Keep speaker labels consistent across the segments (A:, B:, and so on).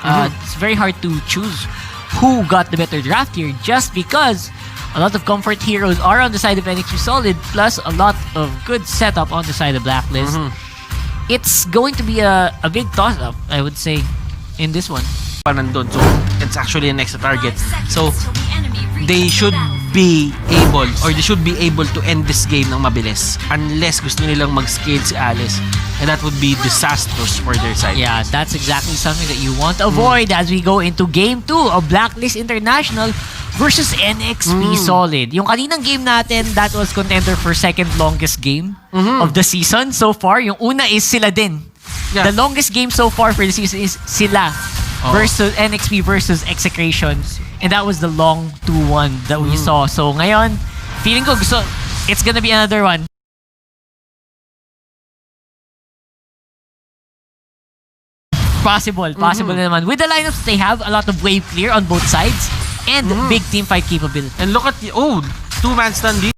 A: It's very hard to choose who got the better draft here, just because a lot of comfort heroes are on the side of NXP Solid, plus a lot of good setup on the side of Blacklist. It's going to be a big toss-up, I would say, in this one.
B: Nandun. So, it's actually an extra target. So, they should be able, or they should be able to end this game ng mabilis unless gusto nilang mag-scale si Alice, and that would be disastrous for their side.
A: Yeah, that's exactly something that you want to avoid as we go into Game 2 of Blacklist International versus NXP Solid. Yung kaninang game natin, that was contender for second longest game of the season so far. Yung una is sila din.
B: Yeah.
A: The longest game so far for the season is sila versus NXP versus Execration. And that was the long 2-1 that we saw. So ngayon, feeling ko gusto, it's gonna be another one. Possible naman. With the lineups they have, a lot of wave clear on both sides and big team fight capability.
B: And look at the, two-man stun dito.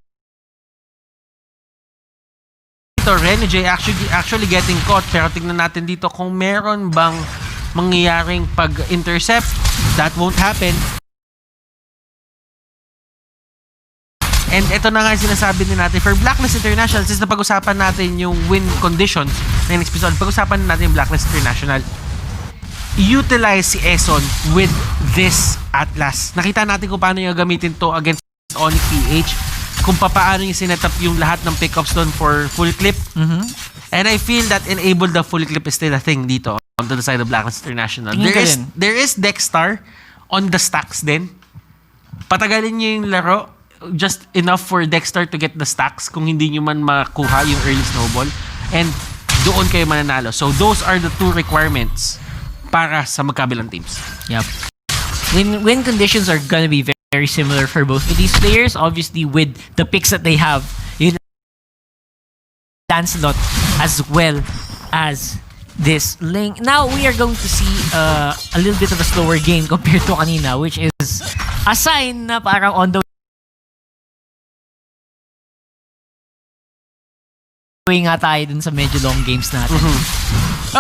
B: Renny J actually getting caught, pero tignan natin dito kung meron bang mangyayaring pag-intercept. That won't happen. And ito na nga yung sinasabi din natin for Blacklist International, since napag-usapan natin yung win conditions ng NXP Solid, pag-usapan natin yung Blacklist International. Utilize si Eson with this Atlas. Nakita natin kung paano yung gamitin to against MPL-PH, kung paano yung sinetup yung lahat ng pickups doon for full clip. And I feel that enable the full clip is still a thing dito on the side of Blacklist International. There is Dexstar on the stacks din. Patagalin nyo yung laro just enough for Dexstar to get the stacks kung hindi nyo man makuha yung early snowball, and doon kayo mananalo. So those are the two requirements para sa magkabilang teams.
A: Yep. Win conditions are gonna be very similar for both of these players. Obviously, with the picks that they have, yun Lancelot as well as this Link. Now we are going to see a little bit of a slower game compared to kanina, which is a sign na parang on the way nga tayo dun sa medyo long games natin.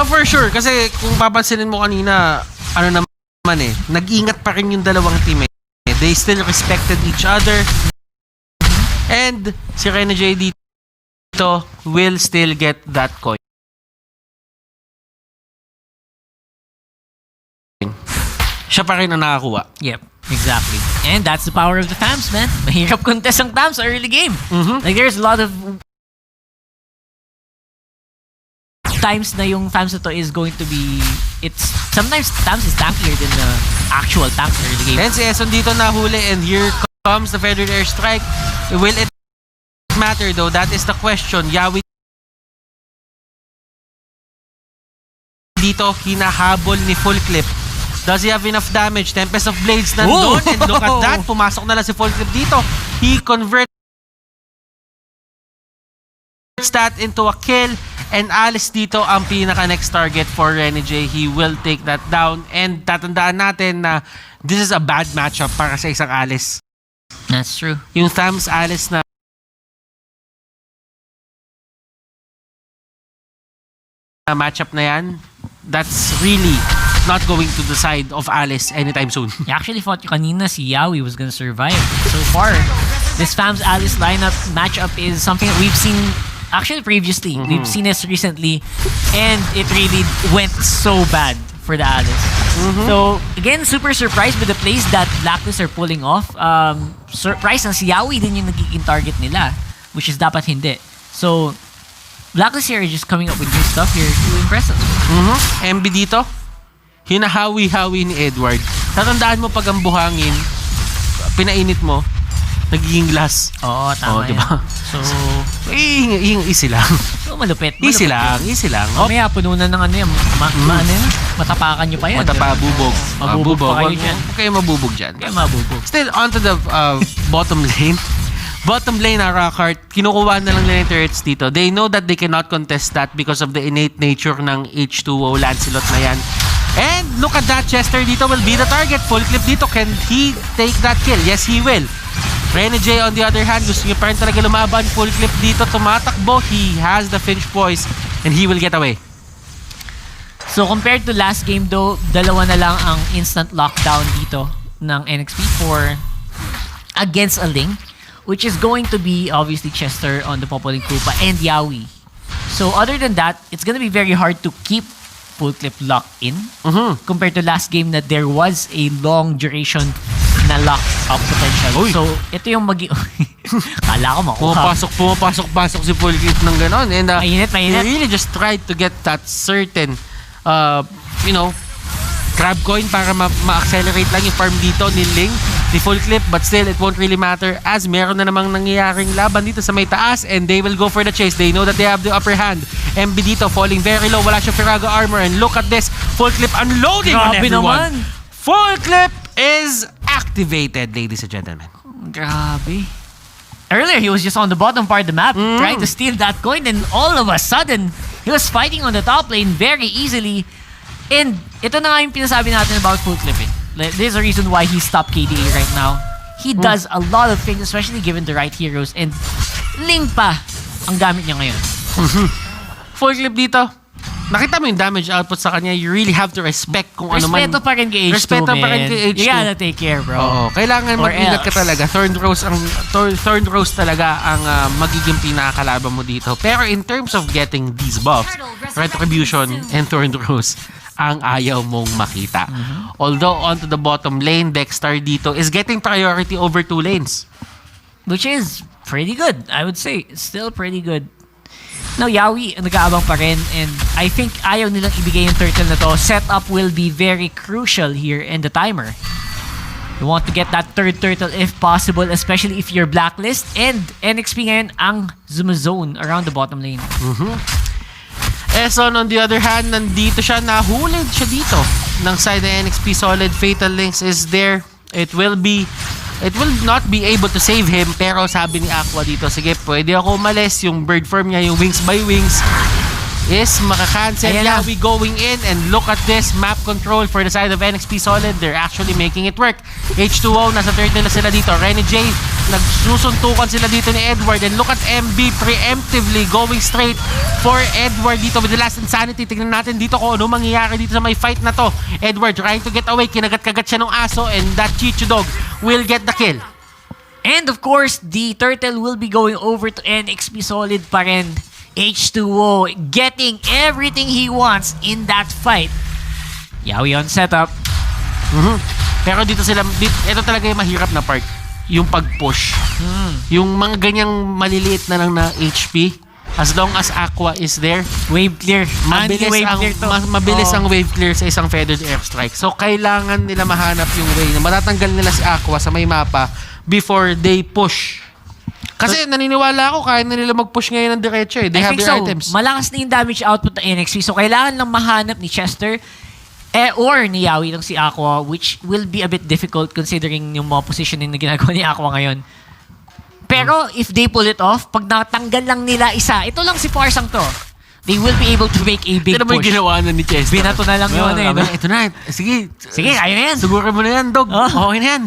B: For sure, kasi kung papansinin mo kanina, ano naman nag-ingat pa rin yung dalawang team. They still respected each other. And si Renny J dito will still get that coin. Siya pa rin ang nakakuha.
A: Yep, exactly. And that's the power of the FAMs, man. Mahirap contest ang FAMs sa early game. Like, there's a lot of times na yung FAMs na to is going to be, sometimes FAMs is tankier than the actual tanks in the game.
B: And si Eson dito nahuli, and here comes the Feathered Airstrike. Will it matter though? That is the question. Yawi dito hinahabol ni Full Clip. Does he have enough damage? Tempest of Blades nandun, and look at that, pumasok na lang si Full Clip dito. He converts that into a kill. And Alice dito ang pinaka-next target for Renny J. He will take that down. And tatandaan natin na this is a bad matchup para sa isang Alice.
A: That's true.
B: Yung Thams Alice na matchup na yan, that's really not going to the side of Alice anytime soon.
A: I actually thought kanina si Yawi was gonna survive. So far, this FAMs Alice lineup matchup is something that we've seen actually previously. We've seen this recently, and it really went so bad for the Alice. So again, super surprised with the plays that Blacklist are pulling off. Surprised na si Yawi din yung nagiging target nila, which is dapat hindi. So Blacklist here is just coming up with new stuff here to impress us.
B: MB dito, hinahawi-hawi ni Edward. Tatandaan mo pag ang buhangin, pinainit mo, nagiging glass.
A: Oo, tama
B: diba?
A: So,
B: easy lang.
A: So, malupit.
B: Easy lang.
A: Mamaya, pununan ng ano yan. Matapakan nyo pa yan.
B: Matapabubog.
A: Mabubog pa kayo dyan.
B: Huwag kayo mabubog dyan.
A: Kaya mabubog.
B: Still, onto the bottom lane. Bottom lane na Rockhart, kinukuha na lang nila yung turrets dito. They know that they cannot contest that because of the innate nature ng H2O Lancelot na yan. And look at that, Chester dito will be the target. Full Clip dito, can he take that kill? Yes, he will. Renny J on the other hand, gusto niya pa rin talaga lumaban. Full Clip dito, tumatakbo. He has the Finch poise and he will get away.
A: So compared to last game though, dalawa na lang ang instant lockdown dito ng NXP for against a Ling, which is going to be obviously Chester on the Popoling Koopa and Yawi. So other than that, it's gonna be very hard to keep full clip locked in compared to last game that there was a long duration na lock up potential.
B: Uy.
A: So ito yung kala ko makuha.
B: Pumapasok si full clip ng ganon. And
A: Mainit.
B: he really just tried to get that certain, grab coin para ma-accelerate lang yung farm dito ni Ling, ni full clip, but still it won't really matter as meron na namang nangyayaring laban dito sa may taas and they will go for the chase. They know that they have the upper hand. MB dito falling very low, wala siyang Firaga armor, and look at this, full clip unloading on
A: Grabe
B: everyone.
A: naman.
B: Full clip is activated, ladies and gentlemen.
A: Grabe. Earlier, he was just on the bottom part of the map trying to steal that coin, and all of a sudden, he was fighting on the top lane very easily. And ito na nga yung pinasabi natin about full clipping. There's a reason why he stopped KDA right now. He does a lot of things, especially given the right heroes, and Ling pa ang gamit niya ngayon.
B: Full clip dito. Nakita mo yung damage output sa kanya, you really have to respect kung ano man.
A: Respeto pa rin kay H2,
B: Respeto pa rin kay H2.
A: You gotta take care, bro.
B: Oo, kailangan
A: Or
B: mag-ingat ka
A: else.
B: talaga. Thorn Rose talaga ang magiging pinakakalaban mo dito. Pero in terms of getting these buffs, Retribution and Thorn Rose ang ayaw mong makita. Although onto the bottom lane, Dexter dito is getting priority over 2 lanes.
A: Which is pretty good, I would say. Still pretty good. Now, Yawi, nag-aabang pa rin, and I think ayaw nilang ibigay yung turtle na to. Setup will be very crucial here in the timer. You want to get that third turtle if possible, especially if you're Blacklist, and NXP ngayon ang zoom zone around the bottom lane.
B: Eson, on the other hand, nandito siya, nahulid siya dito. Ng side ng NXP, solid Fatal Links is there. It will not be able to save him, pero sabi ni Aqua dito, sige, pwede ako umalis. Yung bird form niya, yung wings by wings, is makakancel. Yawi going in, and look at this map control for the side of NXP Solid. They're actually making it work. H2O, nasa turtle na sila dito. Renny J, nagsusuntukan sila dito ni Edward, and look at MB preemptively going straight for Edward dito with the last insanity. Tignan natin dito kung ano mangyayari dito sa may fight na to. Edward trying to get away, kinagat-kagat siya ng aso, and that Chichu Dog will get the kill.
A: And of course, the turtle will be going over to NXP Solid pa rin. H2O getting everything he wants in that fight. Yawi on setup.
B: Pero dito ito talaga yung mahirap na part. Yung pag-push. Yung mga ganyang maliliit na lang na HP, as long as Aqua is there,
A: Wave clear.
B: mabilis ang wave clear sa isang feathered airstrike. So, kailangan nila mahanap yung way na matatanggal nila si Aqua sa may mapa before they push. Kasi naniniwala ako, kaya na nila mag-push ngayon ng diretso eh. They have their items.
A: Malakas na yung damage output ng NXP. So, kailangan lang mahanap ni Chester or ni Yawi ng si Aqua, which will be a bit difficult considering yung mga positioning na ginagawa ni Aqua ngayon. Pero, if they pull it off, pag natanggal lang nila isa, ito lang si Farsang to. They will be able to make a big
B: Ito mo yung
A: push.
B: ginawa na ni Chester.
A: Binato na lang yun eh. No?
B: Ito na. Sige,
A: kaya na yan.
B: Siguro mo na yan, dog.
A: Oh.
B: Okay na yan.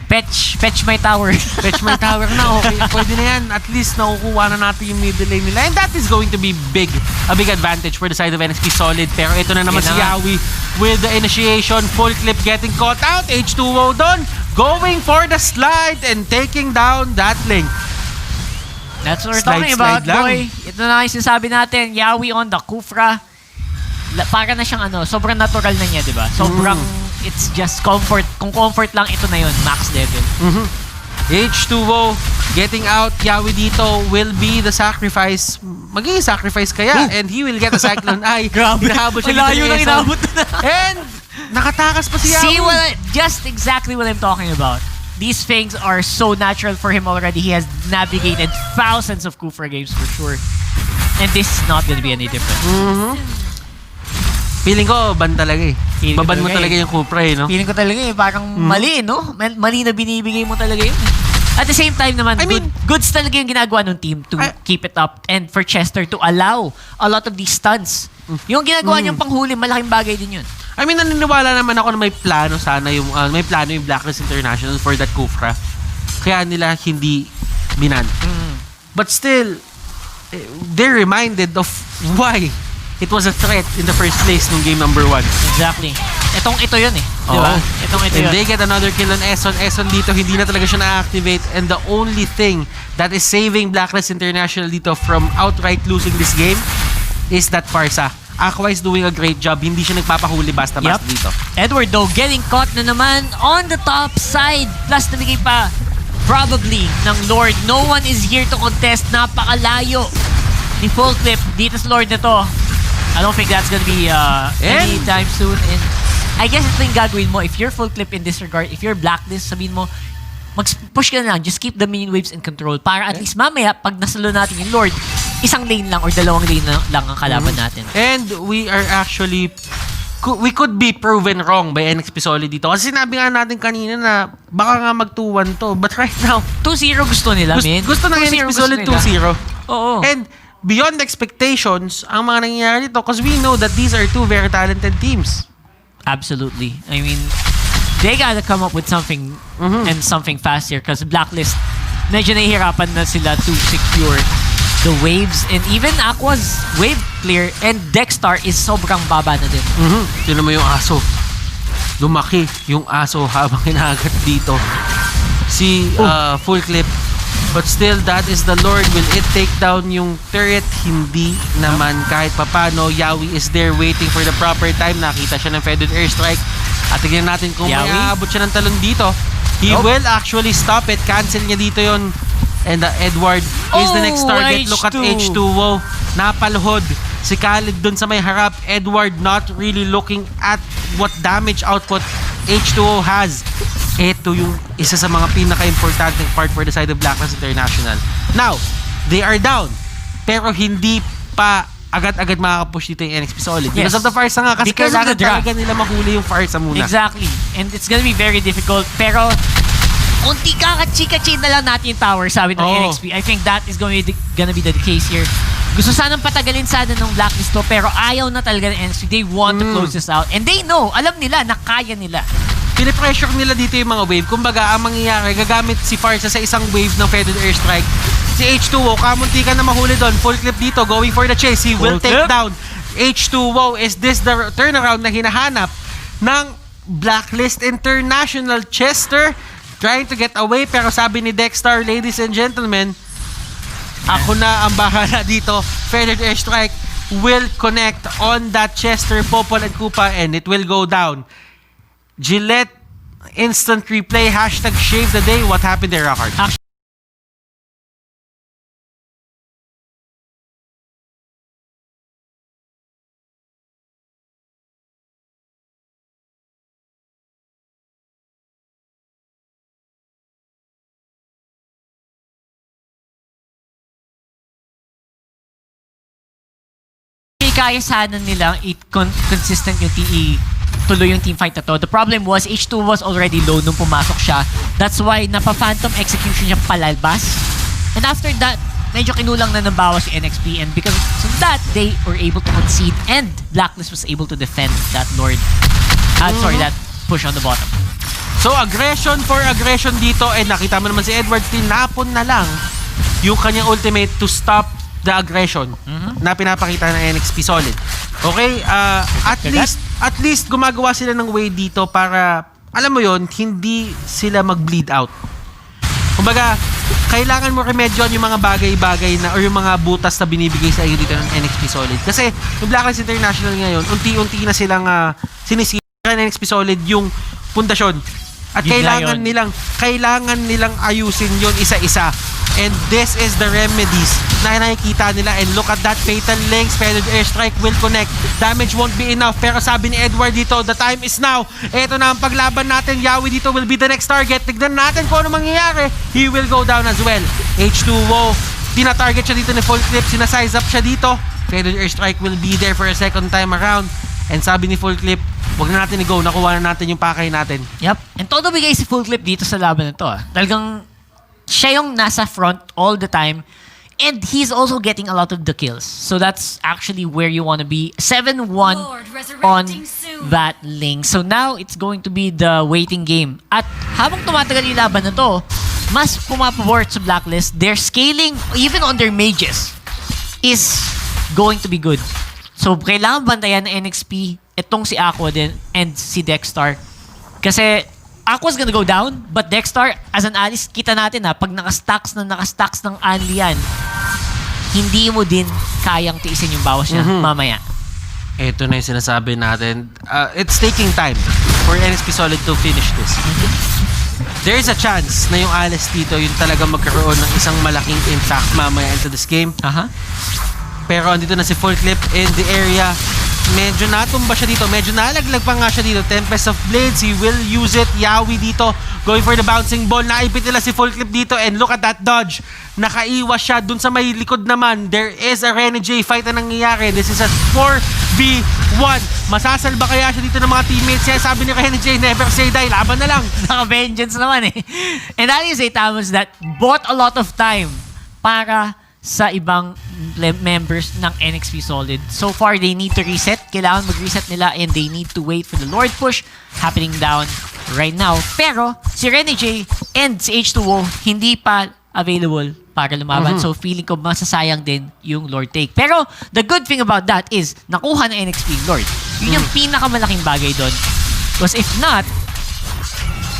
A: Fetch my tower.
B: Fetch my tower na, okay. Pwede na yan. At least nakukuha na natin yung middle lane nila. And that is going to be a big advantage for the side of NXP Solid. Pero ito na naman si Yawi with the initiation. Full clip getting caught out. H2O done. Going for the slide and taking down that link.
A: That's what we're talking about, boy. Ito na yung sinasabi natin. Yawi on the Kufra. Para na siyang sobrang natural na niya, di ba? Sobrang, it's just comfort. Kung comfort lang, ito na yun, max level.
B: H2O getting out. Yawi dito will be the sacrifice. Magiging sacrifice kaya. And he will get a Cyclone Eye.
A: Grabe.
B: Hinahabol siya
A: Malayo na inabot na.
B: And nakatakas pa si Yawi.
A: See, just exactly what I'm talking about. These things are so natural for him already. He has navigated thousands of Kufra games for sure. And this is not gonna be any different.
B: Feeling ko, ban talaga eh. Baban mo talaga
A: eh.
B: yung Cupra eh, no?
A: Feeling ko talaga eh, parang mali, no? Mali na binibigay mo talaga yun. At the same time naman, goods talaga yung ginagawa ng team to keep it up. And for Chester to allow a lot of these stunts. Yung ginagawa niyang panghuli, malaking bagay din yun.
B: I mean, naniniwala naman ako na may plano sana yung, yung Blacklist International for that Cupra. Kaya nila hindi binan. But still, they're reminded of why it was a threat in the first place nung game number 1.
A: Exactly. Ito yun eh. Di ba? Ito
B: And
A: yun.
B: they get another kill on Eson. Eson dito, hindi na talaga siya na-activate. And the only thing that is saving Blacklist International dito from outright losing this game is that Farsa. Aqua is doing a great job. Hindi siya nagpapahuli basta-basta dito.
A: Edward though, getting caught na naman on the top side. Plus namigay pa probably ng Lord. No one is here to contest. Napakalayo ni Full Clip dito sa Lord na to. I don't think that's gonna be anytime soon. And I guess ito yung gagawin mo. If you're Full Clip in this regard, if you're Blacklist, sabihin mo, mag-push ka na lang. Just keep the minion waves in control para at least mamaya, pag nasalo natin yung Lord, isang lane lang or dalawang lane lang ang kalaban natin.
B: And we are actually, we could be proven wrong by NXP Solid dito. Kasi sinabi nga natin kanina na baka nga mag 2-1 to. But right now,
A: 2-0 gusto nila, man.
B: Gusto ng NXP Solid 2-0.
A: Oo.
B: And beyond expectations, ang mga nangyayari dito, because we know that these are two very talented teams.
A: Absolutely. I mean, they gotta come up with something and something faster because Blacklist, medyo nahihirapan na sila to secure the waves and even Aqua's wave clear and Dexstar is sobrang baba na din.
B: Tinan mo yung aso. Lumaki yung aso habang hinahagat dito. Si Full Clip. But still, that is the Lord. Will it take down yung turret? Hindi naman. Kahit papano, Yawi is there waiting for the proper time. Nakita siya ng feathered airstrike. At tignan natin kung may aabot siya ng talon dito. He will actually stop it. Cancel niya dito yon. And Edward is the next target. Look at H2O. Napaluhod. Si Khalid dun sa may harap. Edward not really looking at what damage output H2O has. Ito yung isa sa mga pinaka-importanting part for the side of Blacklist International. Now, they are down. Pero hindi pa agad-agad makakapush dito yung NXP Solid. Because of the Farsa nga. Kasi kailangan talaga nila mahuli yung Farsa muna.
A: Exactly. And it's gonna be very difficult. Pero, unti kakachika-chin na lang natin yung tower, sabi ng NXP. I think that is gonna be the case here. Gusto sanang patagalin sana ng Blacklist to, pero ayaw na talaga ng NXP. They want to close this out. And they know, alam nila, na kaya nila.
B: Pinipressure nila dito yung mga wave. Kumbaga, ang mangyayari, gagamit si Farsa sa isang wave ng feathered airstrike. Si H2O, kamunti ka na mahuli doon. Full Clip dito, going for the chase. He will take down H2O. Is this the turnaround na hinahanap ng Blacklist International? Chester trying to get away, pero sabi ni Dexstar, ladies and gentlemen, ako na ang bahala dito. Feathered airstrike will connect on that Chester, Popol, and Koopa, and it will go down. Gillette instant replay, hashtag shave the day. What happened there, Rockard?
A: Kaya sana nilang consistent yung tuloy yung teamfight na to. The problem was, H2 was already low nung pumasok siya. That's why napa-phantom execution siya palalbas. And after that, medyo kinulang na ng bawas si NXP. And because of that, they were able to concede and Blacklist was able to defend that Lord. Sorry, that push on the bottom.
B: So, aggression for aggression dito. And nakita mo naman si Edward, tinapon na lang yung kanyang ultimate to stop the aggression na pinapakita ng NXP Solid. Okay, at least gumagawa sila ng way dito para, alam mo yon, hindi sila mag-bleed out. Kumbaga, kailangan mo remedyoan yung mga bagay-bagay na or yung mga butas na binibigay sa iyo dito ng NXP Solid. Kasi yung Blacklist International ngayon, unti-unti na silang sinisira ng NXP Solid yung pundasyon. At kailangan nilang ayusin yon isa-isa. And this is the remedies na nakikita nila. And look at that fatal links. Feathered airstrike will connect. Damage won't be enough. Pero sabi ni Edward dito, the time is now. Ito na ang paglaban natin. Yawi dito will be the next target. Tignan natin kung ano mangyayari. He will go down as well. H2O, tina-target siya dito ni Full Clip. Sinasize up siya dito. Feathered airstrike will be there for a second time around. And sabi ni Full Clip, huwag na natin i-go. Nakuha na natin yung pakay natin.
A: Yep. And todo bigay si Full Clip dito sa laban na to. Talagang siya yung nasa front all the time. And he's also getting a lot of the kills. So that's actually where you want to be. 7-1 on that link. So now it's going to be the waiting game. At habang tumatagal yung laban na to, mas pumapabor sa Blacklist. Their scaling, even on their mages, is going to be good. So, kailangan bantayan ng NXP itong si Aqua din and si Dexstar. Kasi Aqua's gonna go down, but Dexstar, as an Alice, kita natin pag nakastacks ng Anli yan, hindi mo din kayang tiisin yung bawas niya mamaya.
B: Ito na yung sinasabi natin. It's taking time for NXP Solid to finish this. There is a chance na yung Alice dito yung talaga magkaroon ng isang malaking impact mamaya into this game. Pero andito na si Full Clip in the area. Medyo natumba siya dito. Medyo nalaglag pa nga siya dito. Tempest of Blades. He will use it. Yawi dito. Going for the bouncing ball. Naipit nila si Full Clip dito. And look at that dodge. Nakaiwas siya. Dun sa may likod naman, there is a Renegade fight na nangyayari. This is a 4v1. Masasalba kaya siya dito ng mga teammates niya. Sabi ni Renegade, never say die. Laban na lang.
A: Naka-vengeance naman eh. And that is a Thanos that bought a lot of time para sa ibang members ng NXP Solid. So far, they need to reset. Kailangan mag-reset nila and they need to wait for the Lord push happening down right now. Pero, si Renegade and si H2O hindi pa available para lumaban. So, feeling ko masasayang din yung Lord take. Pero, the good thing about that is, nakuha ng NXP Lord. Yun yung pinakamalaking bagay doon. Because if not,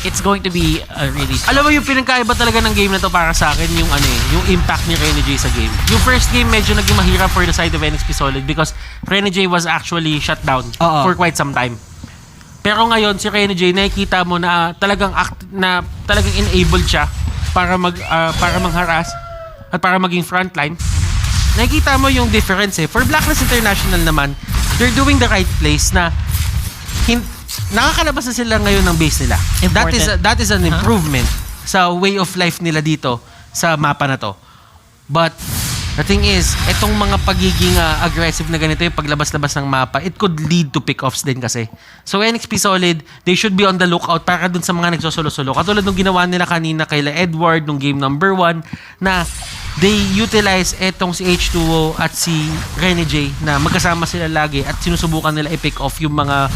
A: it's going to be a really...
B: Alam mo yung pinagkaiba talaga ng game na to para sa akin, yung yung impact ni Renegade sa game. Yung first game medyo naging mahirap for the side of NXP Solid because Renegade was actually shut down for quite some time. Pero ngayon si Renegade, nakikita mo na talagang enabled siya para mangharas at para maging frontline. Nakikita mo yung difference eh. For Blacklist International naman, they're doing the right place na nakakalabas na sila ngayon ng base nila. That is an improvement sa way of life nila dito sa mapa na to. But the thing is, itong mga pagiging aggressive na ganito, yung paglabas-labas ng mapa, it could lead to pick-offs din kasi. So NXP Solid, they should be on the lookout para dun sa mga nagsosolo-solo. Katulad nung ginawa nila kanina kayla Edward nung game number 1 na they utilize etong si H2O at si Renegade na magkasama sila lagi at sinusubukan nila i-pick off yung mga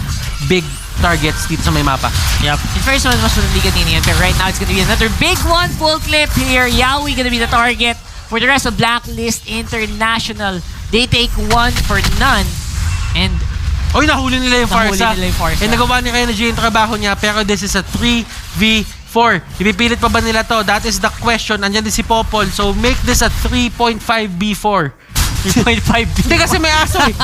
B: big targets dito sa may mapa.
A: Yep. In first one, mas madali kanina yan. Pero right now, it's gonna be another big one. Full clip here. Yawi gonna be the target for the rest of Blacklist International. They take 1 for none. And
B: Oy, nahuli nila yung Farsa.
A: And
B: nagawa ni Renegade yung trabaho niya. Pero this is a 3v4. Ipipilit pa ba nila to? That is the question. Andyan din si Popol. So make this a 3.5b4.
A: 3.5.
B: Hindi kasi may aso eh.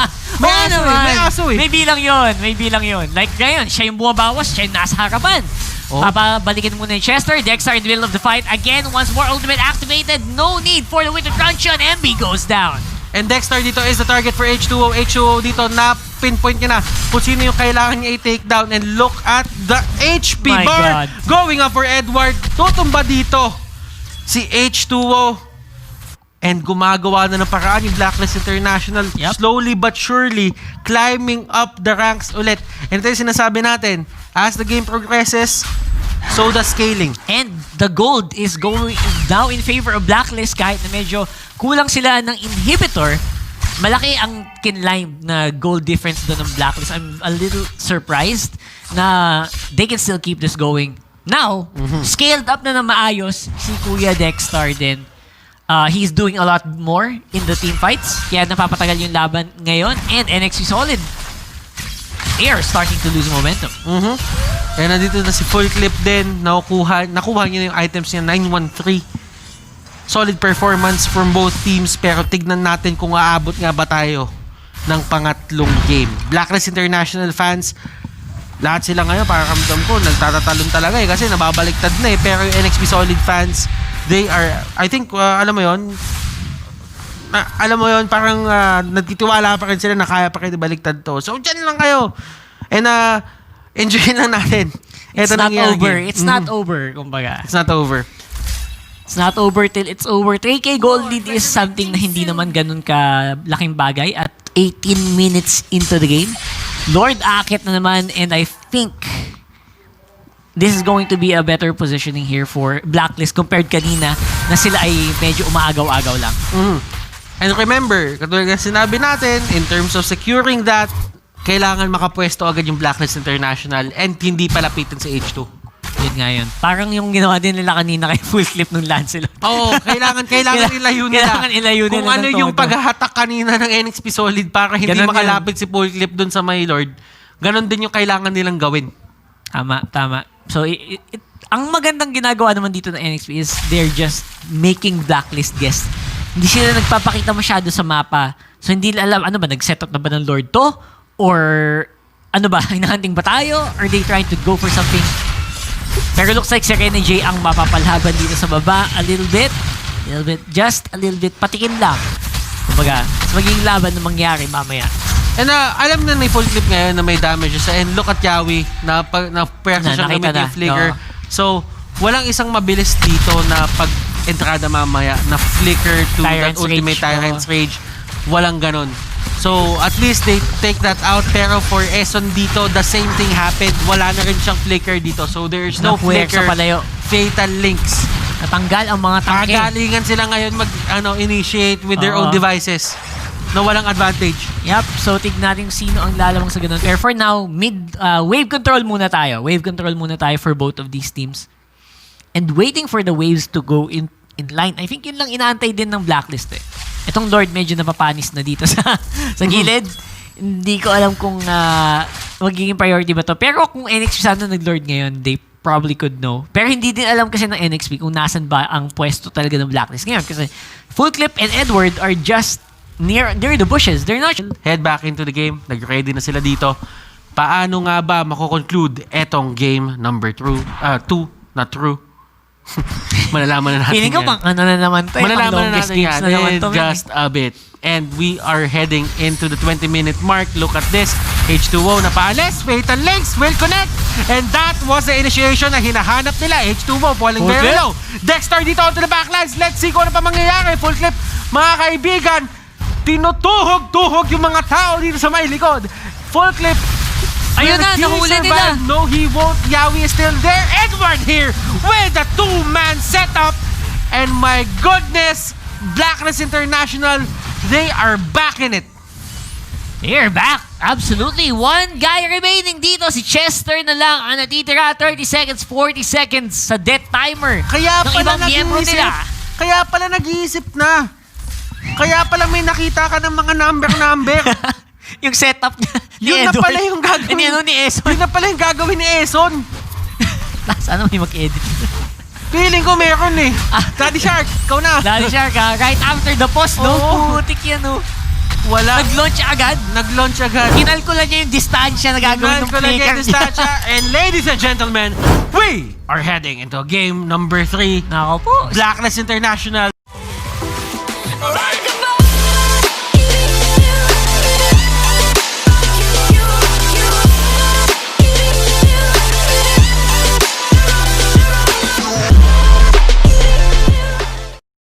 B: May aso eh.
A: May bilang yun. Like ngayon, siya yung bumabawas, siya yung nasa harapan. Papabalikin muna yung Chester. Dexter in the middle of the fight. Again, once more ultimate activated. No need for the Winter Truncheon. MB goes down.
B: And Dexter dito is the target for H2O. H2O dito na pinpoint niya na kung sino yung kailangan niya i-take down. And look at the HP bar. Going up for Edward. Tutumba dito si H2O. And gumagawa na ng paraan yung Blacklist International. Slowly but surely climbing up the ranks ulit. And ito yung sinasabi natin, as the game progresses, so the scaling.
A: And the gold is going now in favor of Blacklist kahit na medyo kulang sila ng inhibitor. Malaki ang kinlime na gold difference doon ng Blacklist. I'm a little surprised na they can still keep this going. Now, scaled up na maayos si Kuya Dexter din. He's doing a lot more in the team fights. Kaya napapatagal yung laban ngayon. And NXP Solid, they are starting to lose momentum.
B: And nandito na si Full Clip din. Nakuha niya yung items niya, 913. Solid performance from both teams. Pero tignan natin kung aabot nga ba tayo ng pangatlong game. Blacklist International fans, lahat sila ngayon, para kamdam ko, nagtatatalon talaga eh. Kasi nababaliktad na eh. Pero yung NXP Solid fans, they are, I think, alam mo yon, parang nagtitiwala pa rin sila na kaya pa kayo baliktad to. So, dyan lang kayo. And enjoy lang natin.
A: It's not over. It's not over, kumbaga.
B: It's not over.
A: It's not over till it's over. 3K gold lead is something na hindi naman ganun ka laking bagay at 18 minutes into the game. Lord akit na naman, and I think this is going to be a better positioning here for Blacklist compared kanina na sila ay medyo umaagaw-agaw lang.
B: And remember, katulad ng sinabi natin, in terms of securing that, kailangan makapwesto agad yung Blacklist International and hindi palapitin sa H2.
A: Yun nga yun. Parang yung ginawa din nila kanina kay full clip ng Lancelot.
B: Oo, kailangan ilayo nila.
A: Kailangan ilayo nila.
B: Kung ano
A: ng
B: yung
A: todo.
B: paghahatak kanina ng NXP Solid para hindi
A: Ganun
B: makalapit si full clip dun sa my lord, ganon din yung kailangan nilang gawin.
A: Tama. So, ang magandang ginagawa naman dito ng NXP is they're just making Blacklist guess. Hindi sila nagpapakita masyado sa mapa. So, hindi alam, ano ba, nag-set up na ba ng Lord to? Or, ano ba, hinahunting ba tayo? Are they trying to go for something? Pero looks like si Rene J ang mapapalaban dito sa baba. A little bit. Just a little bit. Patikim lang. Kumbaga, magiging laban na mangyari mamaya.
B: And alam na may full clip ngayon na may damage sa and look at Yawi na pressure siya gamit yung flicker.
A: No.
B: So, walang isang mabilis dito na pag entrada mamaya na flicker to
A: Tyrant's
B: that ultimate
A: Rage.
B: Tyrant's Rage. Walang ganon. So, at least they take that out. Pero for Eson dito, the same thing happened. Wala na rin siyang flicker dito. So, there's no
A: Napuwersa
B: flicker.
A: palayo.
B: Fatal links.
A: Natanggal ang mga tangke.
B: Kagalingan sila ngayon initiate with their own devices na walang advantage.
A: Yep. So, tignan natin sino ang lalamang sa ganun. Pero for now, wave control muna tayo. Wave control muna tayo for both of these teams. And waiting for the waves to go in line. I think yun lang inaantay din ng Blacklist eh. Itong Lord medyo napapanis na dito sa gilid. Hindi ko alam kung magiging priority ba to. Pero kung NXP sana nag-Lord ngayon, they probably could know. Pero hindi din alam kasi ng NXP kung nasan ba ang pwesto talaga ng Blacklist ngayon. Kasi Full Clip and Edward are just near the bushes. They're not...
B: Head back into the game. Nag-ready na sila dito. Paano nga ba mako-conclude etong game number 2? Not true. Malalaman na natin
A: Feeling ko
B: yan.
A: pang ano na naman to.
B: Malalaman na
A: longest
B: natin
A: games
B: yan
A: na naman
B: in
A: to.
B: just a bit. And we are heading into the 20-minute mark. Look at this. H2O na paalis. Fatal links will connect. And that was the initiation na hinahanap nila. H2O falling
A: Full
B: very
A: clip.
B: low. Dexter dito onto the backlines. Let's see kung ano pa mangyayari. Full clip. Mga kaibigan, tinutuhog-tuhog yung mga tao dito sa may likod. Full clip.
A: Ayun na,
B: Will he
A: nahuli
B: survive?
A: nila.
B: No, he won't. Yawi is still there. Edward here with a two-man setup. And my goodness, Blacklist International, they are back in it.
A: They're back. Absolutely. One guy remaining dito. Si Chester na lang ang natitira. 30 seconds, 40 seconds sa death timer.
B: Kaya
A: ng
B: pala
A: ibang miyembro
B: nag-iisip.
A: nila.
B: Kaya pala nag-iisip na. Kaya pala may nakita ka ng mga number.
A: Yung setup niya ni
B: Yun na
A: Edward.
B: pala yung gagawin.
A: Ni Eson.
B: Yun na pala yung gagawin ni Eson.
A: Sana may mag-edit.
B: Feeling ko meron eh. Daddy Shark, ikaw na.
A: Daddy Shark right after the post, no?
B: Oo.
A: Putik yan, no?
B: Wala.
A: Nag-launch agad.
B: Nag-launch agad.
A: Kinalkulan niya yung distansya na gagawin ng flicker niya.
B: And ladies and gentlemen, we are heading into game number 3.
A: Nako po.
B: Blacklist International.